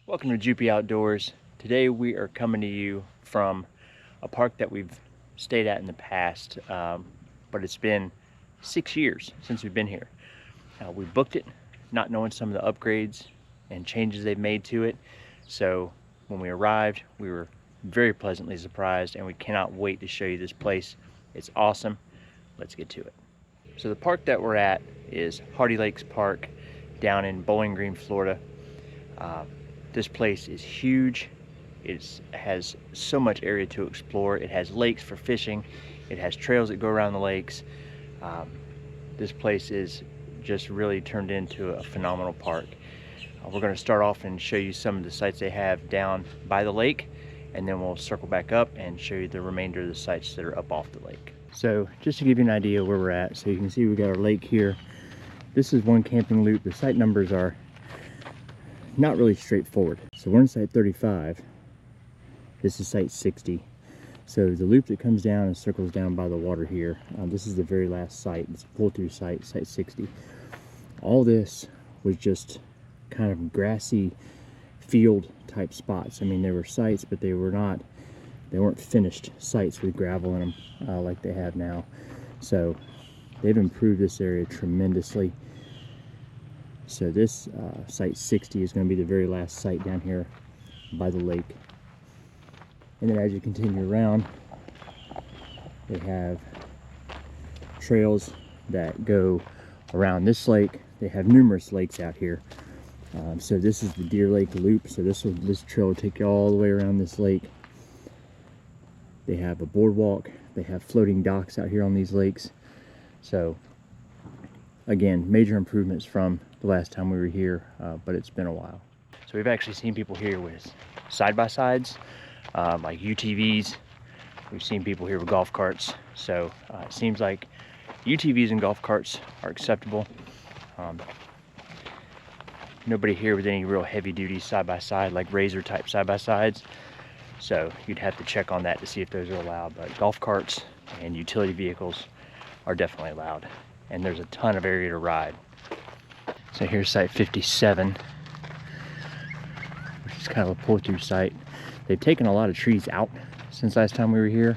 Welcome to Jupy Outdoors. Today we are coming to you from a park that we've stayed at in the past, but it's been 6 years since we've been here. We booked it not knowing some of the upgrades and changes they've made to it. So when we arrived, we were very pleasantly surprised, and we cannot wait to show you this place. It's awesome. Let's get to it. So the park that we're at is Hardee Lakes Park down in Bowling Green, Florida. This place is huge. It has so much area to explore. It has lakes for fishing. It has trails that go around the lakes. This place is just really turned into a phenomenal park. We're going to start off and show you some of the sites they have down by the lake, and then we'll circle back up and show you the remainder of the sites that are up off the lake. So just to give you an idea where we're at, so you can see we got our lake here. This is one camping loop. The site numbers are not really straightforward. So we're in site 35. This is site 60. So the loop that comes down and circles down by the water here, this is the very last site. It's a pull-through site, site 60. All this was just kind of grassy field type spots. I mean, there were sites, but they weren't finished sites with gravel in them like they have now. So they've improved this area tremendously. So this site 60 is going to be the very last site down here by the lake. And then as you continue around, they have trails that go around this lake. They have numerous lakes out here. So this is the Deer Lake Loop. So this trail will take you all the way around this lake. They have a boardwalk. They have floating docks out here on these lakes. So again, major improvements from the last time we were here, but it's been a while. So we've actually seen people here with side-by-sides, like UTVs. We've seen people here with golf carts. So it seems like UTVs and golf carts are acceptable. Nobody here with any real heavy-duty side-by-side, like razor type side-by-sides. So you'd have to check on that to see if those are allowed. But golf carts and utility vehicles are definitely allowed. And there's a ton of area to ride. So here's site 57, which is kind of a pull-through site. They've taken a lot of trees out since last time we were here.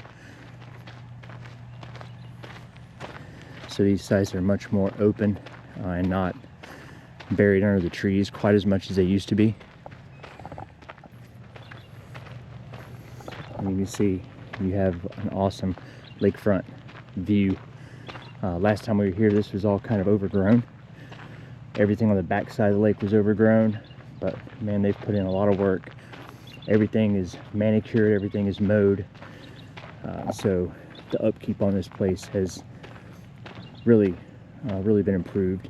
So these sites are much more open and not buried under the trees quite as much as they used to be. And you can see you have an awesome lakefront view. Last time we were here, this was all kind of overgrown. Everything on the back side of the lake was overgrown, but man, they've put in a lot of work. Everything is manicured, everything is mowed. So the upkeep on this place has really been improved.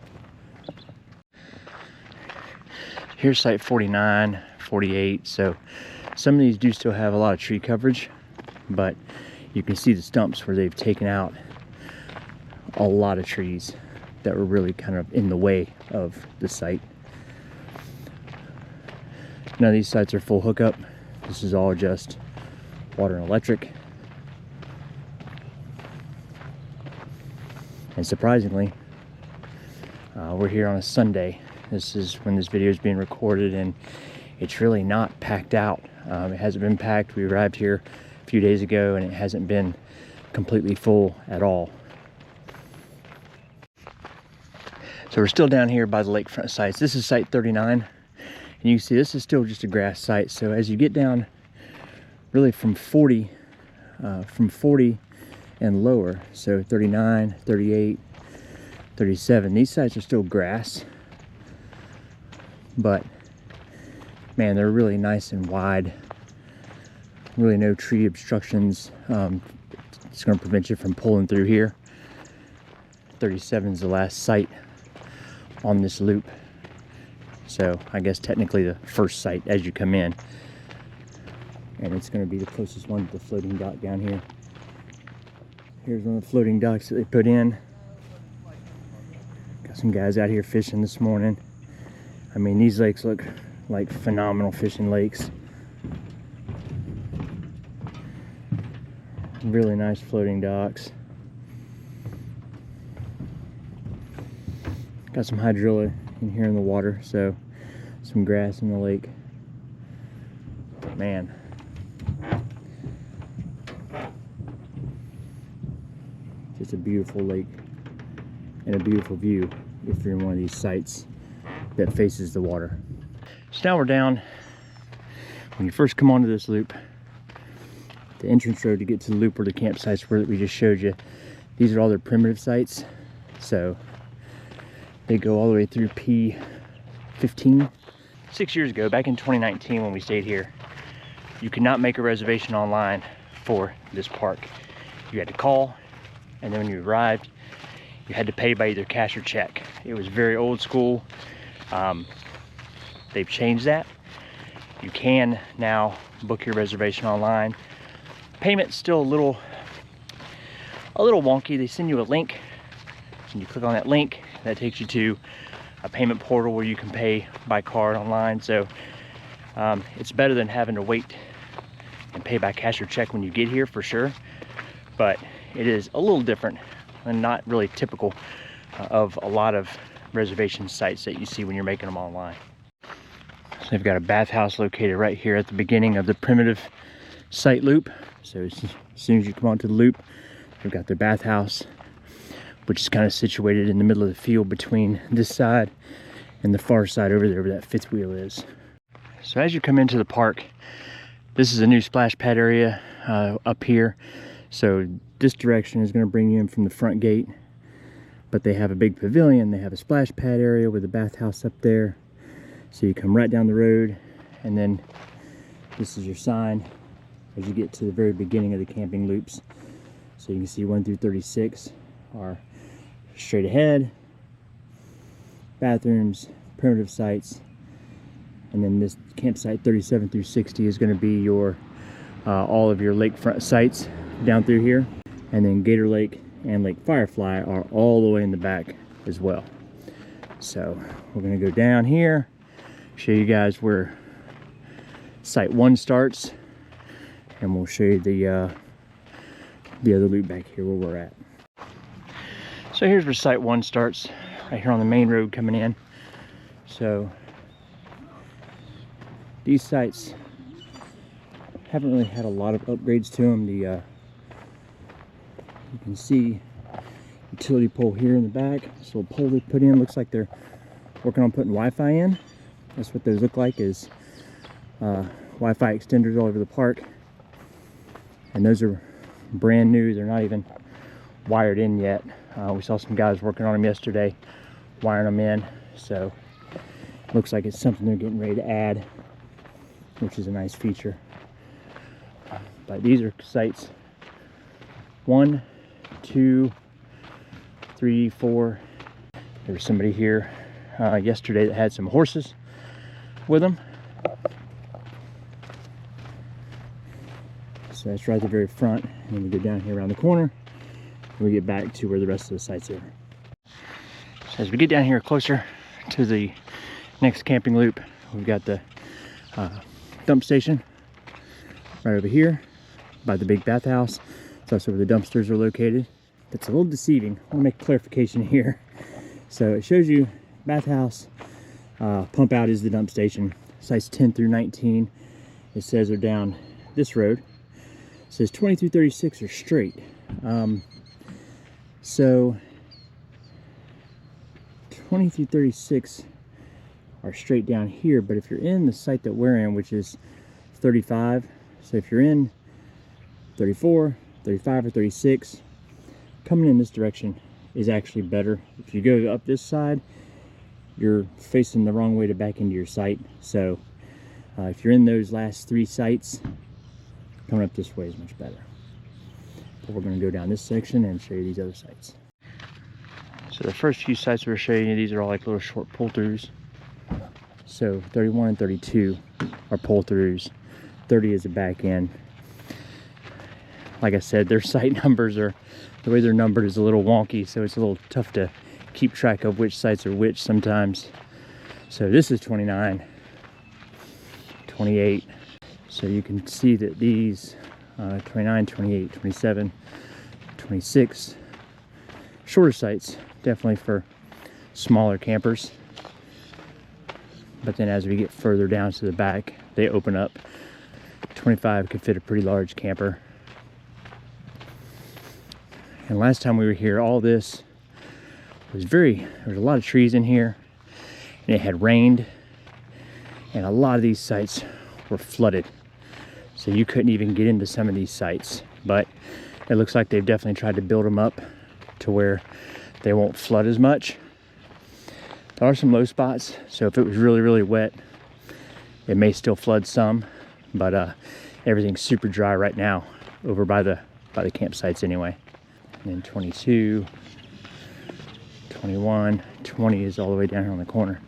Here's site 49, 48. So some of these do still have a lot of tree coverage, but you can see the stumps where they've taken out a lot of trees that were really kind of in the way of the site. None of these sites are full hookup. This is all just water and electric. And surprisingly, we're here on a Sunday. This is when this video is being recorded, and it's really not packed out. It hasn't been packed. We arrived here a few days ago, and it hasn't been completely full at all. So we're still down here by the lakefront sites. This is site 39, and you can see this is still just a grass site. So as you get down really from 40 and lower, so 39, 38, 37, these sites are still grass, but man, they're really nice and wide. Really no tree obstructions. It's going to prevent you from pulling through here. 37 is the last site on this loop, so I guess technically the first site as you come in, and it's going to be the closest one to the floating dock down here. Here's one of the floating docks that they put in. Got some guys out here fishing this morning. I mean, these lakes look like phenomenal fishing lakes. Really nice floating docks. Got some hydrilla in here in the water, so some grass in the lake. man. Just a beautiful lake and a beautiful view if you're in one of these sites that faces the water. So now we're down. When you first come onto this loop, the entrance road to get to the loop where the campsites were that we just showed you, these are all their primitive sites. So they go all the way through P15. 6 years ago, back in 2019 when we stayed here, you could not make a reservation online for this park. You had to call, and then when you arrived, you had to pay by either cash or check. It was very old school. They've changed that. You can now book your reservation online. Payment's still a little wonky. They send you a link, and you click on that link. That takes you to a payment portal where you can pay by card online. So it's better than having to wait and pay by cash or check when you get here, for sure. But it is a little different and not really typical of a lot of reservation sites that you see when you're making them online. So they've got a bathhouse located right here at the beginning of the primitive site loop. So as soon as you come onto the loop, they've got their bathhouse, which is kind of situated in the middle of the field between this side and the far side over there where that fifth wheel is. So as you come into the park, this is a new splash pad area up here. So this direction is going to bring you in from the front gate, but they have a big pavilion. They have a splash pad area with a bathhouse up there. So you come right down the road, and then this is your sign as you get to the very beginning of the camping loops. So you can see 1 through 36 are straight ahead, bathrooms, primitive sites, and then this campsite 37 through 60 is going to be your all of your lakefront sites down through here, and then Gator Lake and Lake Firefly are all the way in the back as well. So we're going to go down here, show you guys where site 1 starts, and we'll show you the other loop back here where we're at. So here's where site 1 starts, right here on the main road coming in. So these sites haven't really had a lot of upgrades to them. You can see utility pole here in the back. This little pole they put in looks like they're working on putting Wi-Fi in. That's what those look like, is Wi-Fi extenders all over the park. And those are brand new. They're not even wired in yet. We saw some guys working on them yesterday, wiring them in. So looks like it's something they're getting ready to add, which is a nice feature. But these are sites 1, 2, 3, 4. There was somebody here yesterday that had some horses with them. So that's right at the very front, and then we go down here around the corner, and we get back to where the rest of the sites are. So as we get down here closer to the next camping loop, we've got the dump station right over here by the big bathhouse. It's also where the dumpsters are located. That's a little deceiving. I want to make a clarification here. So it shows you bathhouse, pump out is the dump station. Sites 10 through 19, it says they're down this road. It says 20 through 36 are straight. So 20 through 36 are straight down here, but if you're in the site that we're in, which is 35, so if you're in 34, 35, or 36, coming in this direction is actually better. If you go up this side, you're facing the wrong way to back into your site. So if you're in those last 3 sites, coming up this way is much better. But we're going to go down this section and show you these other sites. So the first few sites we're showing you, these are all like little short pull-throughs. So 31 and 32 are pull-throughs. 30 is a back end. Like I said, their site numbers are, the way they're numbered is a little wonky, so it's a little tough to keep track of which sites are which sometimes. So this is 29, 28. So you can see that these 29, 28, 27, 26, shorter sites, definitely for smaller campers. But then as we get further down to the back, they open up. 25 could fit a pretty large camper. And last time we were here, all this was there was a lot of trees in here, and it had rained, and a lot of these sites were flooded. So you couldn't even get into some of these sites, but it looks like they've definitely tried to build them up to where they won't flood as much. There are some low spots, so if it was really, really wet, it may still flood some, but everything's super dry right now over by the campsites anyway. And then 22, 21, 20 is all the way down here on the corner.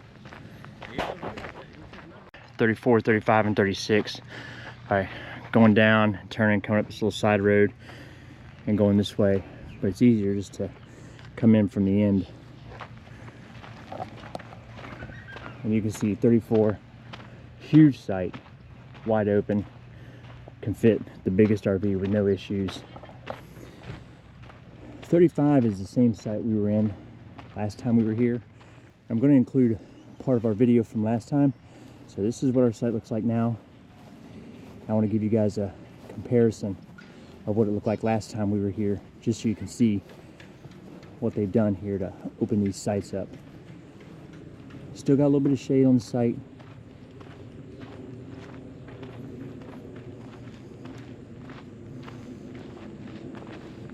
34, 35, and 36. By going down, turning, coming up this little side road and going this way. But it's easier just to come in from the end. And you can see 34, huge site, wide open, can fit the biggest RV with no issues. 35 is the same site we were in last time we were here. I'm going to include part of our video from last time. So this is what our site looks like now. I want to give you guys a comparison of what it looked like last time we were here, just so you can see what they've done here to open these sites up. Still got a little bit of shade on the site.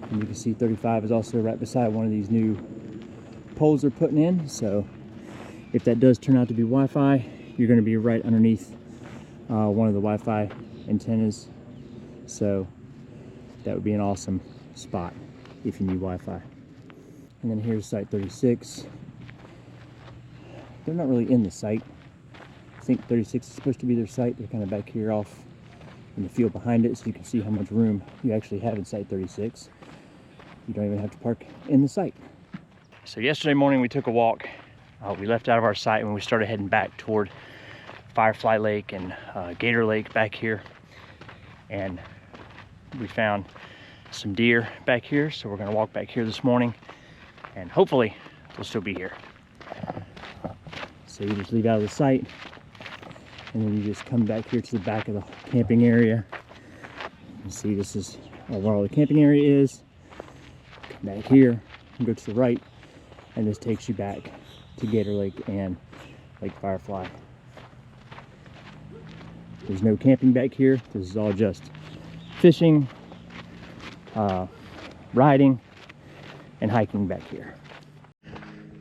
And you can see 35 is also right beside one of these new poles they're putting in. So if that does turn out to be Wi-Fi, you're going to be right underneath one of the Wi-Fi antennas. So that would be an awesome spot if you need Wi-Fi. And then here's site 36. They're not really in the site. I think 36 is supposed to be their site. They're kind of back here off in the field behind it, so you can see how much room you actually have in site 36. You don't even have to park in the site. So yesterday morning we took a walk. We left out of our site when we started heading back toward Firefly Lake and Gator Lake back here. And we found some deer back here, so we're gonna walk back here this morning and hopefully they'll still be here. So you just leave out of the site and then you just come back here to the back of the camping area. You see this is where all the camping area is. Come back here and go to the right, and this takes you back to Gator Lake and Lake Firefly. There's no camping back here. This is all just fishing, riding, and hiking back here.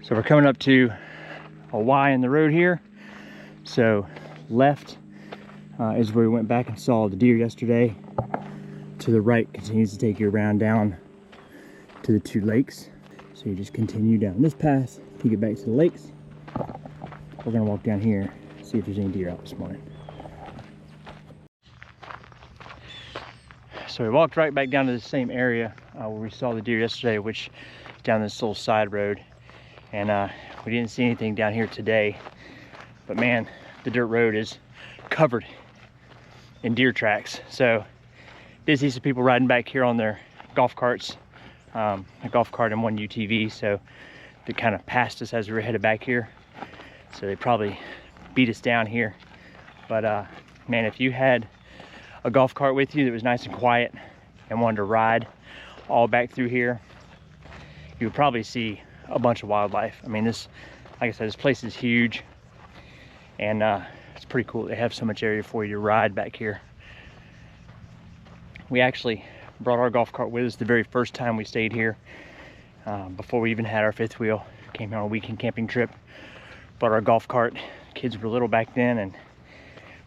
So we're coming up to a Y in the road here. So left is where we went back and saw the deer yesterday. To the right continues to take you around down to the two lakes. So you just continue down this path to get back to the lakes. We're gonna walk down here, see if there's any deer out this morning. So we walked right back down to the same area where we saw the deer yesterday, which is down this little side road. And we didn't see anything down here today, but man, the dirt road is covered in deer tracks. So did see some people riding back here on their golf carts, a golf cart and one UTV. So they kind of passed us as we were headed back here. So they probably beat us down here. But man, if you had a golf cart with you that was nice and quiet and wanted to ride all back through here, you would probably see a bunch of wildlife. I mean, this, like I said, this place is huge, and it's pretty cool. They have so much area for you to ride back here. We actually brought our golf cart with us the very first time we stayed here, before we even had our fifth wheel. Came here on a weekend camping trip, brought our golf cart. Kids were little back then, and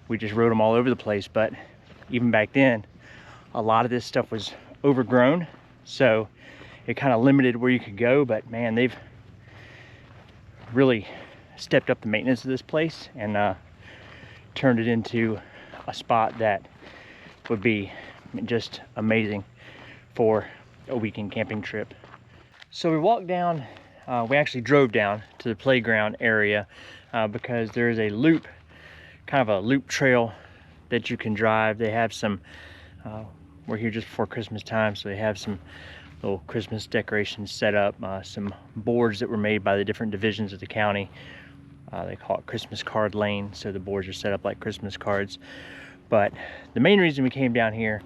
we just rode them all over the place. But even back then, a lot of this stuff was overgrown, so it kind of limited where you could go. But man, they've really stepped up the maintenance of this place and turned it into a spot that would be just amazing for a weekend camping trip. So we walked down, we actually drove down to the playground area because there is a loop, kind of a loop trail that you can drive. They have some, we're here just before Christmas time, so they have some little Christmas decorations set up, some boards that were made by the different divisions of the county. They call it Christmas card lane, so the boards are set up like Christmas cards. But the main reason we came down here,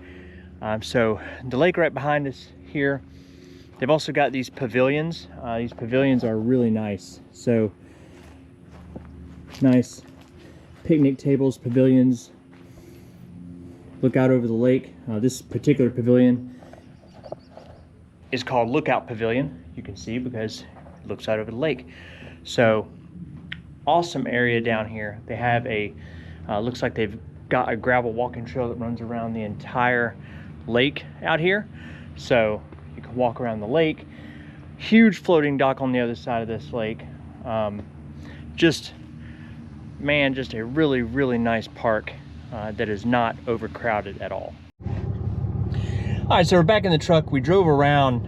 so the lake right behind us here, they've also got these pavilions. These pavilions are really nice. So nice picnic tables, pavilions, look out over the lake. This particular pavilion is called Lookout Pavilion, you can see, because it looks out over the lake. So awesome area down here. They have a looks like they've got a gravel walking trail that runs around the entire lake out here, so you can walk around the lake. Huge floating dock on the other side of this lake. Just a really nice park that is not overcrowded at all. All right, so we're back in the truck. We drove around.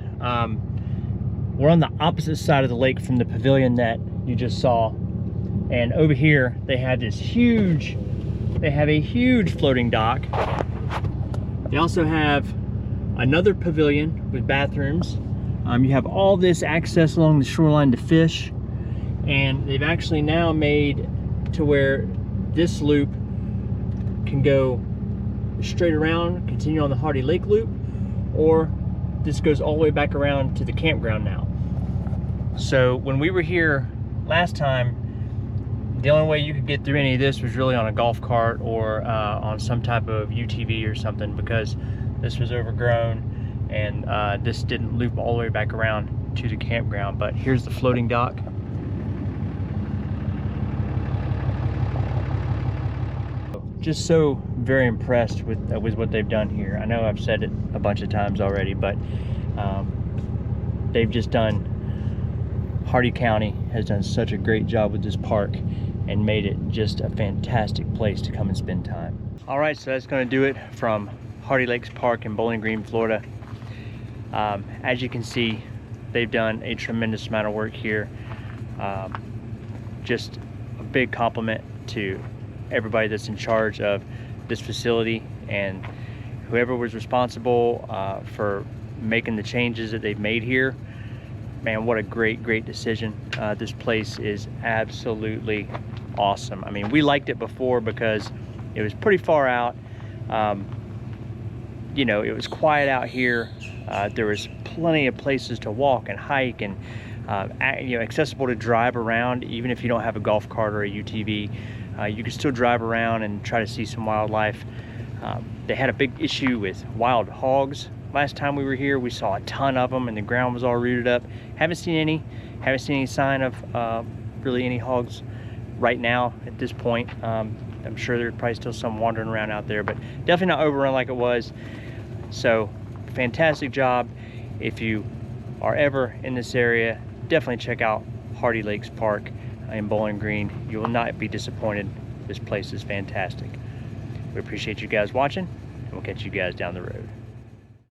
We're on the opposite side of the lake from the pavilion that you just saw, and over here they have a huge floating dock. They also have another pavilion with bathrooms. You have all this access along the shoreline to fish, and they've actually now made to where this loop can go straight around, continue on the Hardee Lake loop, or this goes all the way back around to the campground now. So when we were here last time, the only way you could get through any of this was really on a golf cart or on some type of UTV or something, because this was overgrown, and this didn't loop all the way back around to the campground. But here's the floating dock. Just so very impressed with what they've done here. I know I've said it a bunch of times already, but they've just done, Hardee County has done such a great job with this park and made it just a fantastic place to come and spend time. All right, so that's going to do it from Hardee Lakes Park in Bowling Green, Florida. As you can see, they've done a tremendous amount of work here. Just a big compliment to everybody that's in charge of this facility, and whoever was responsible for making the changes that they've made here. Man, what a great decision. This place is absolutely awesome. I mean, we liked it before because it was pretty far out. You know, it was quiet out here. There was plenty of places to walk and hike, and you know, accessible to drive around. Even if you don't have a golf cart or a UTV, you can still drive around and try to see some wildlife. They had a big issue with wild hogs. Last time we were here, we saw a ton of them, and the ground was all rooted up. Haven't seen any sign of really any hogs right now at this point. I'm sure there's probably still some wandering around out there, but definitely not overrun like it was. So fantastic job. If you are ever in this area, definitely check out Hardee Lakes Park in Bowling Green. You will not be disappointed. This place is fantastic. We appreciate you guys watching, and we'll catch you guys down the road.